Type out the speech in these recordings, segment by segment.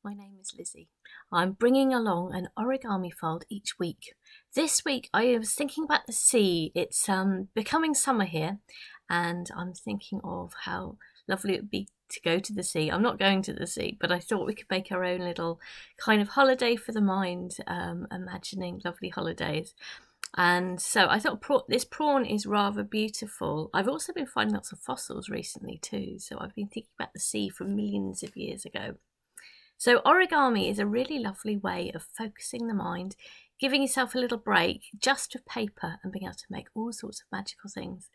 my name is Lizzie. I'm bringing along an origami fold each week. This week I was thinking about the sea. It's becoming summer here and I'm thinking of how lovely it would be to go to the sea. I'm not going to the sea, but I thought we could make our own little kind of holiday for the mind, imagining lovely holidays. And so I thought this prawn is rather beautiful. I've also been finding lots of fossils recently too, so I've been thinking about the sea from millions of years ago. So origami is a really lovely way of focusing the mind, giving yourself a little break just with paper and being able to make all sorts of magical things.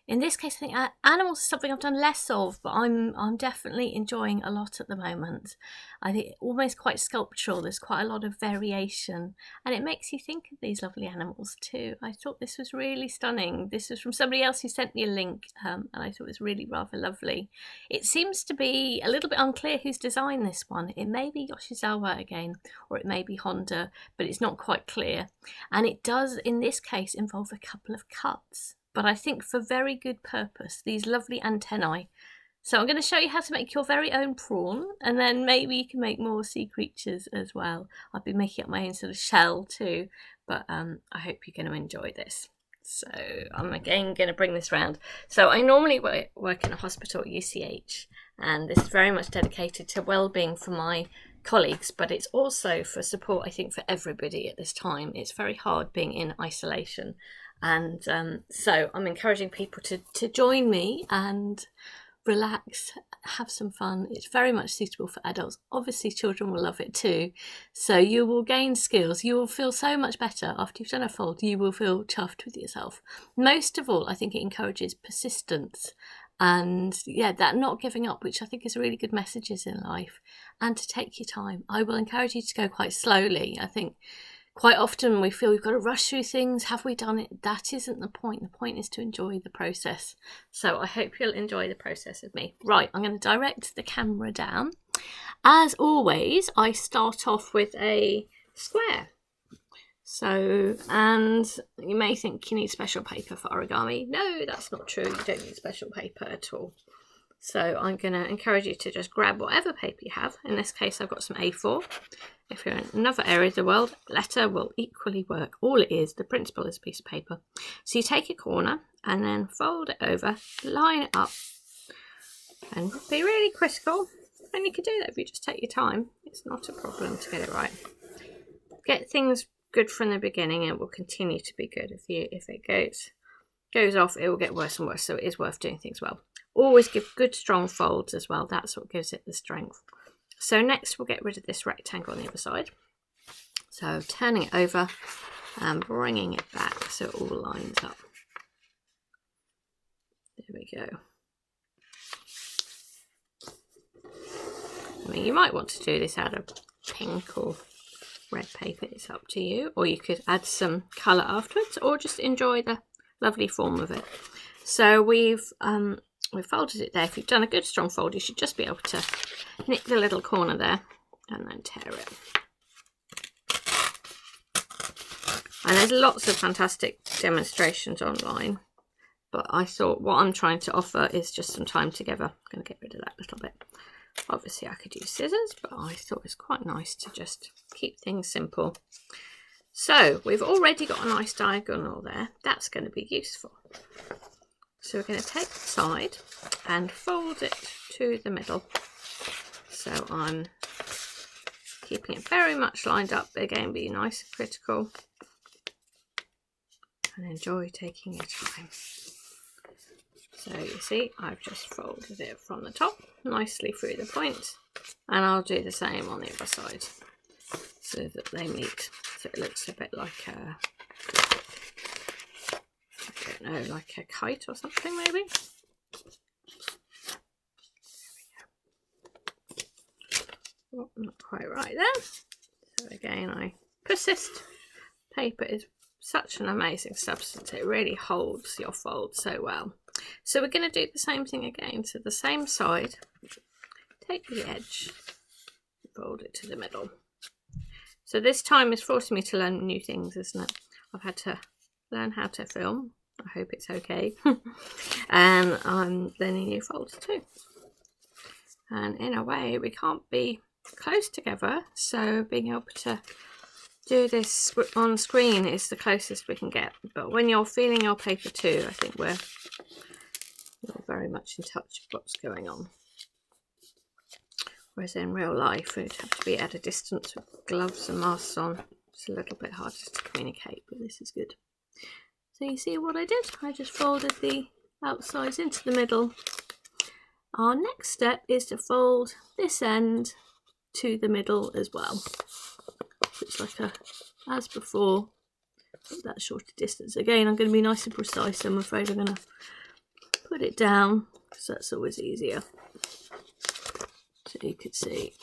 In this case, I think animals is something I've done less of, but I'm definitely enjoying a lot at the moment. I think almost quite sculptural. There's quite a lot of variation, and it makes you think of these lovely animals too. I thought this was really stunning. This was from somebody else who sent me a link, and I thought it was really rather lovely. It seems to be a little bit unclear who's designed this one. It may be Yoshizawa again, or it may be Honda, but it's not quite clear. And it does, in this case, involve a couple of cuts, but I think for very good purpose, these lovely antennae. So I'm going to show you how to make your very own prawn, and then maybe you can make more sea creatures as well. I've been making up my own sort of shell too, but I hope you're going to enjoy this. So I'm again going to bring this round. So I normally work in a hospital at UCLH, and this is very much dedicated to well-being for my colleagues, but it's also for support, I think, for everybody at this time. It's very hard being in isolation. And so I'm encouraging people to join me and relax, have some fun. It's very much suitable for adults. Obviously children will love it too. So you will gain skills. You will feel so much better after you've done a fold. You will feel chuffed with yourself. Most of all, I think it encourages persistence and that not giving up, which I think is really good messages in life, and to take your time. I will encourage you to go quite slowly. I think quite often we feel we've got to rush through things. Have we done it? That isn't the point. The point is to enjoy the process. So I hope you'll enjoy the process with me. Right, I'm going to direct the camera down. As always, I start off with a square. So, and you may think you need special paper for origami. No, that's not true. You don't need special paper at all. So I'm going to encourage you to just grab whatever paper you have. In this case, I've got some A4. If you're in another area of the world, letter will equally work. All it is, the principle is a piece of paper. So you take a corner and then fold it over, line it up, and be really critical. And you can do that if you just take your time. It's not a problem to get it right. Get things good from the beginning, and it will continue to be good. If it goes off, it will get worse and worse. So it is worth doing things well. Always give good strong folds as well. That's what gives it the strength. So next we'll get rid of this rectangle on the other side. So turning it over and bringing it back so it all lines up. There we go. I mean, you might want to do this out of pink or red paper. It's up to you. Or you could add some colour afterwards, or just enjoy the lovely form of it. So we've folded it there. If you've done a good strong fold, you should just be able to nick the little corner there and then tear it. And there's lots of fantastic demonstrations online, but I thought what I'm trying to offer is just some time together. I'm going to get rid of that little bit. Obviously I could use scissors, but I thought it was quite nice to just keep things simple. So we've already got a nice diagonal there. That's going to be useful. So we're going to take the side and fold it to the middle. So I'm keeping it very much lined up. Again, be nice and critical. And enjoy taking your time. So you see, I've just folded it from the top, nicely through the point. And I'll do the same on the other side, so that they meet. So it looks a bit like a, I don't know, like a kite or something maybe. Oh, not quite right there. So again, I persist. Paper is such an amazing substance. It really holds your fold so well. So we're going to do the same thing again. So the same side, take the edge, fold it to the middle. So this time is forcing me to learn new things, isn't it? I've had to learn how to film. I hope it's okay. And I'm learning new folds too. And in a way, we can't be close together, so being able to do this on screen is the closest we can get. But when you're feeling your paper too, I think we're not very much in touch with what's going on. Whereas in real life, we'd have to be at a distance with gloves and masks on. It's a little bit harder to communicate, but this is good. So you see what I did? I just folded the outsides into the middle. Our next step is to fold this end to the middle as well. So it's like a, as before, that shorter distance. Again, I'm going to be nice and precise. I'm afraid I'm going to put it down because that's always easier. So you could see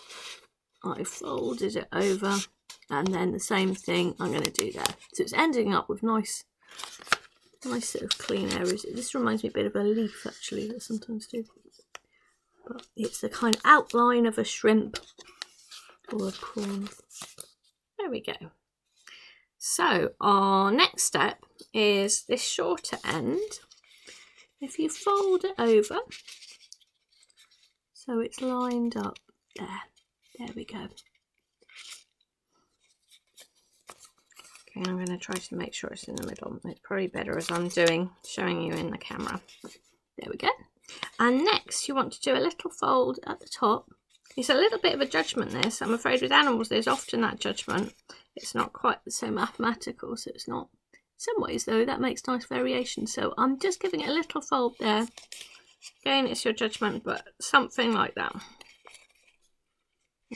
I folded it over, and then the same thing I'm going to do there. So it's ending up with nice sort of clean areas. This reminds me a bit of a leaf actually that I sometimes do. But it's the kind of outline of a shrimp or a prawn. There we go. So our next step is this shorter end. If you fold it over, so it's lined up there. There we go. Okay, I'm going to try to make sure it's in the middle. It's probably better as I'm showing you in the camera. There we go. And next you want to do a little fold at the top. It's a little bit of a judgment this. I'm afraid with animals there's often that judgment. It's not quite so mathematical, so it's not. In some ways though, that makes nice variation. So I'm just giving it a little fold there. Again, it's your judgment, but something like that.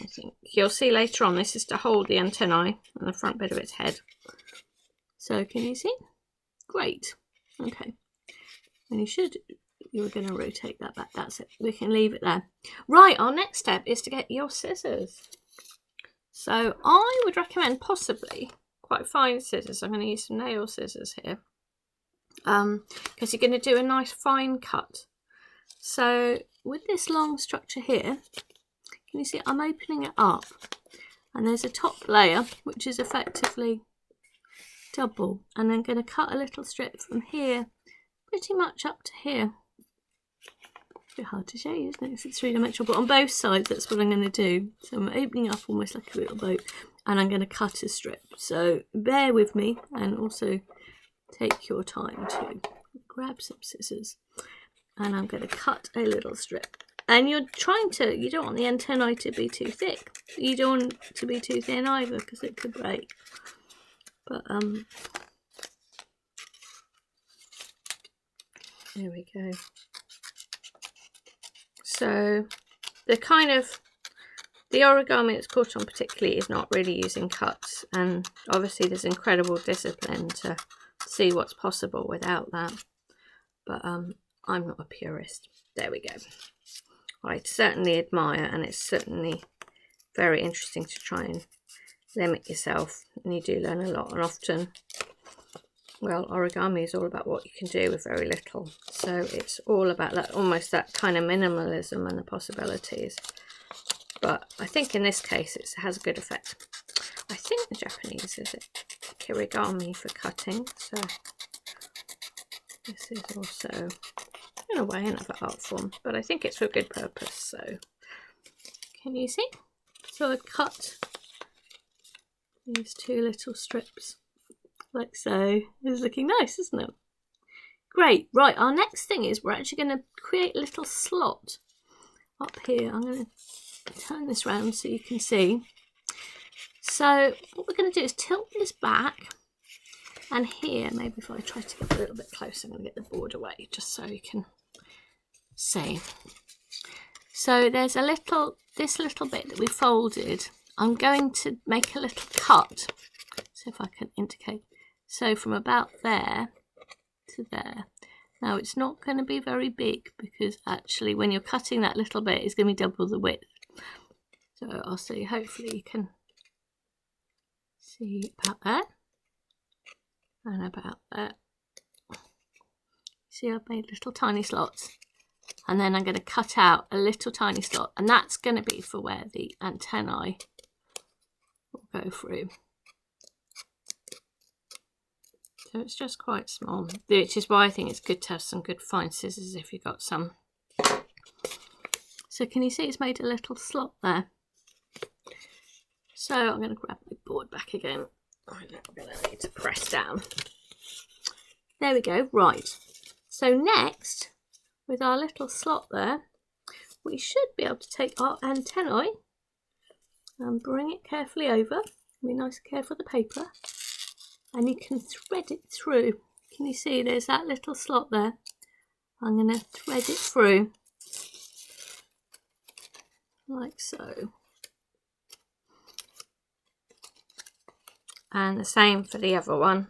I think you'll see later on this is to hold the antennae and the front bit of its head. So can you see? Great. Okay. And you were going to rotate that back. That's it. We can leave it there. Right, our next step is to get your scissors. So I would recommend possibly quite fine scissors. I'm going to use some nail scissors here. Because you're going to do a nice fine cut. So with this long structure here, can you see I'm opening it up, and there's a top layer which is effectively double, and I'm going to cut a little strip from here pretty much up to here. It's a bit hard to show you, isn't it? It's three-dimensional, but on both sides that's what I'm going to do. So I'm opening up almost like a little boat, and I'm going to cut a strip. So bear with me, and also take your time to grab some scissors. And I'm going to cut a little strip. And you don't want the antennae to be too thick. You don't want it to be too thin either, because it could break. But, there we go. So, the origami that's caught on particularly is not really using cuts. And obviously there's incredible discipline to see what's possible without that. But, I'm not a purist. There we go. I certainly admire, and it's certainly very interesting to try and limit yourself, and you do learn a lot. And often, well, origami is all about what you can do with very little. So it's all about that, almost that kind of minimalism and the possibilities. But I think in this case it has a good effect. I think the Japanese is it kirigami for cutting. So this is also, in a way, another art form, but I think it's for a good purpose. So can you see? So I've cut these two little strips like so. It's looking nice, isn't it? Great. Right, our next thing is we're actually going to create a little slot up here. I'm going to turn this round so you can see. So what we're going to do is tilt this back. And here, maybe if I try to get a little bit closer, I'm going to get the board away just so you can see. So there's this little bit that we folded. I'm going to make a little cut. See if I can indicate. So from about there to there. Now it's not going to be very big because actually when you're cutting that little bit, it's going to be double the width. So I'll see, hopefully you can see about there. And about there. See, I've made little tiny slots, and then I'm going to cut out a little tiny slot, and that's going to be for where the antennae will go through. So it's just quite small, which is why I think it's good to have some good fine scissors if you've got some. So can you see it's made a little slot there? So I'm going to grab my board back again. I'm going to need to press down. There we go. Right. So next, with our little slot there, we should be able to take our antennae and bring it carefully over. Be nice and careful with the paper. And you can thread it through. Can you see there's that little slot there? I'm going to thread it through. Like so. And the same for the other one.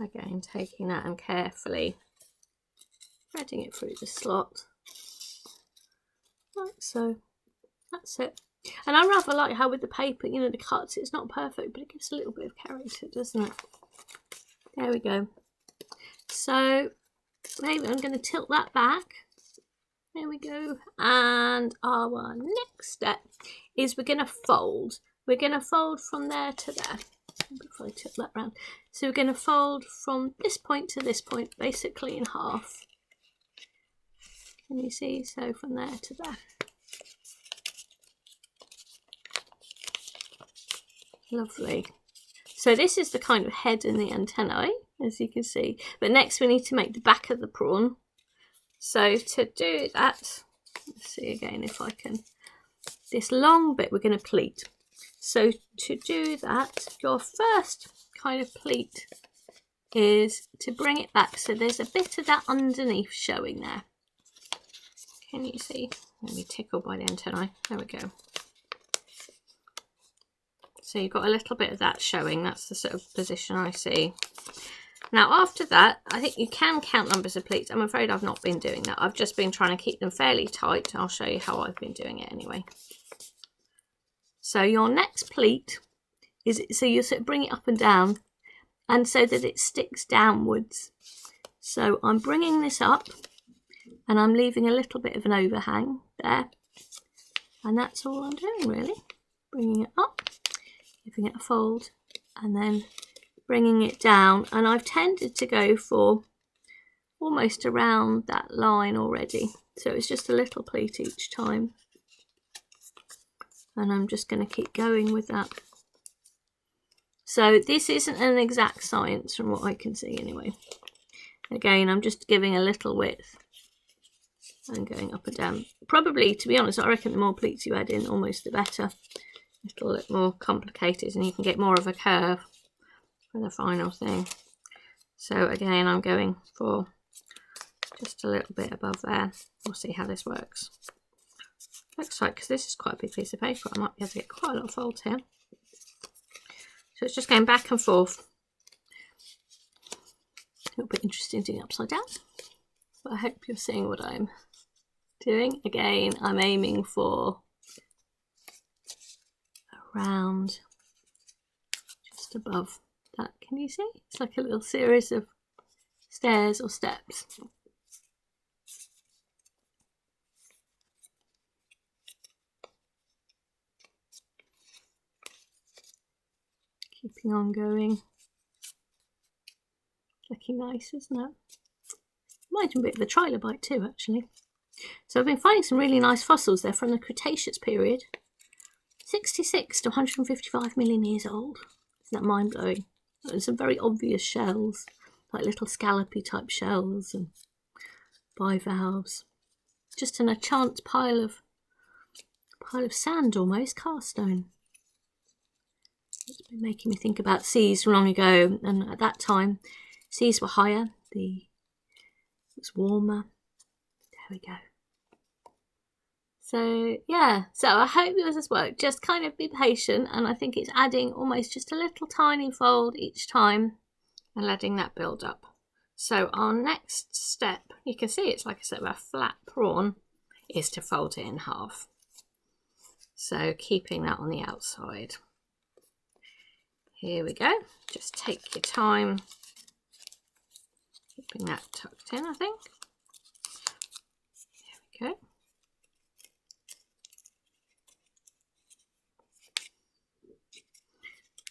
Again, taking that and carefully threading it through the slot. Like so. That's it. And I rather like how with the paper, you know, the cuts, it's not perfect, but it gives a little bit of character, doesn't it? There we go. So maybe I'm going to tilt that back. There we go. And our next step is we're going to fold. We're going to fold from there to there. If I tilt that round. So we're going to fold from this point to this point, basically in half. Can you see? So from there to there. Lovely. So this is the kind of head and the antennae, as you can see. But next we need to make the back of the prawn. So to do that, let's see again if I can. This long bit we're going to pleat. So to do that, your first kind of pleat is to bring it back. So there's a bit of that underneath showing there. Can you see? Let me tickle by the antennae. There we go. So you've got a little bit of that showing. That's the sort of position I see. Now after that, I think you can count numbers of pleats. I'm afraid I've not been doing that. I've just been trying to keep them fairly tight. I'll show you how I've been doing it anyway. So your next pleat is, so you sort of bring it up and down, and so that it sticks downwards. So I'm bringing this up and I'm leaving a little bit of an overhang there. And that's all I'm doing really. Bringing it up, giving it a fold, and then bringing it down. And I've tended to go for almost around that line already. So it's just a little pleat each time. And I'm just going to keep going with that. So this isn't an exact science from what I can see anyway. Again, I'm just giving a little width and going up and down. Probably, to be honest, I reckon the more pleats you add in, almost the better. It'll look more complicated and you can get more of a curve for the final thing. So again, I'm going for just a little bit above there. We'll see how this works. Looks like, because this is quite a big piece of paper, I might be able to get quite a lot of folds here. So it's just going back and forth. It'll be interesting doing it upside down. But I hope you're seeing what I'm doing. Again, I'm aiming for around just above that. Can you see? It's like a little series of stairs or steps. Keeping on going. Looking nice, isn't it? Reminds me a bit of the trilobite too, actually. So I've been finding some really nice fossils there from the Cretaceous period. 66 to 155 million years old. Isn't that mind-blowing? And some very obvious shells, like little scallopy type shells and bivalves. Just in a chance pile of sand almost, cast stone. It's been making me think about seas from long ago, and at that time seas were higher, it was warmer. There we go. So yeah, so I hope yours has worked. Just kind of be patient, and I think it's adding almost just a little tiny fold each time and letting that build up. So our next step, you can see it's like a sort of a flat prawn, is to fold it in half. So keeping that on the outside. Here we go. Just take your time. Keeping that tucked in, I think. There we go.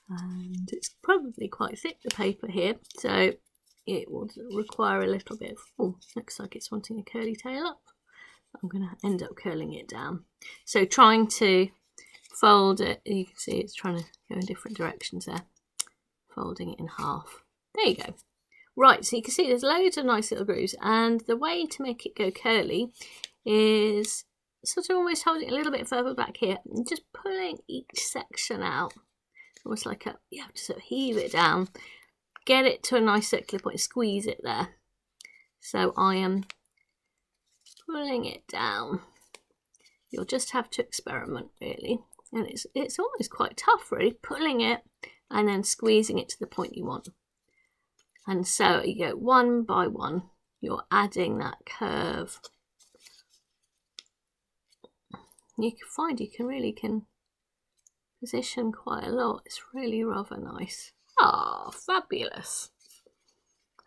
And it's probably quite thick, the paper here, so it will require a little bit of, oh, looks like it's wanting a curly tail up. I'm going to end up curling it down. So trying to fold it. You can see it's trying to go in different directions there. Folding it in half. There you go. Right, so you can see there's loads of nice little grooves, and the way to make it go curly is sort of almost holding it a little bit further back here and just pulling each section out. Almost like you have to sort of heave it down, get it to a nice circular point, squeeze it there. So I am pulling it down. You'll just have to experiment really, and it's almost quite tough really, pulling it and then squeezing it to the point you want. And so you go one by one, you're adding that curve. You can find you can position quite a lot. It's really rather nice. Ah, fabulous.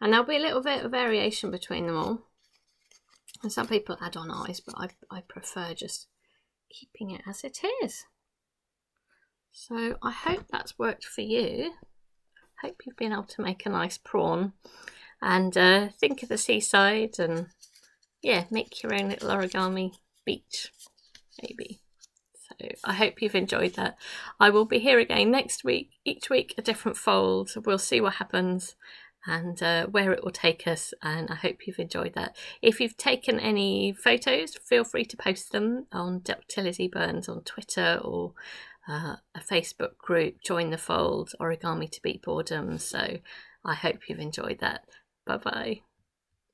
And there'll be a little bit of variation between them all. And some people add on eyes, but I prefer just keeping it as it is. So I hope that's worked for you. Hope you've been able to make a nice prawn and think of the seaside and yeah, make your own little origami beach maybe. So I hope you've enjoyed that. I will be here again next week, each week a different fold. We'll see what happens and where it will take us, and I hope you've enjoyed that. If you've taken any photos, feel free to post them on Dr. Lizzie Burns on Twitter or a Facebook group, Join the Fold, Origami to Beat Boredom. So I hope you've enjoyed that. Bye bye.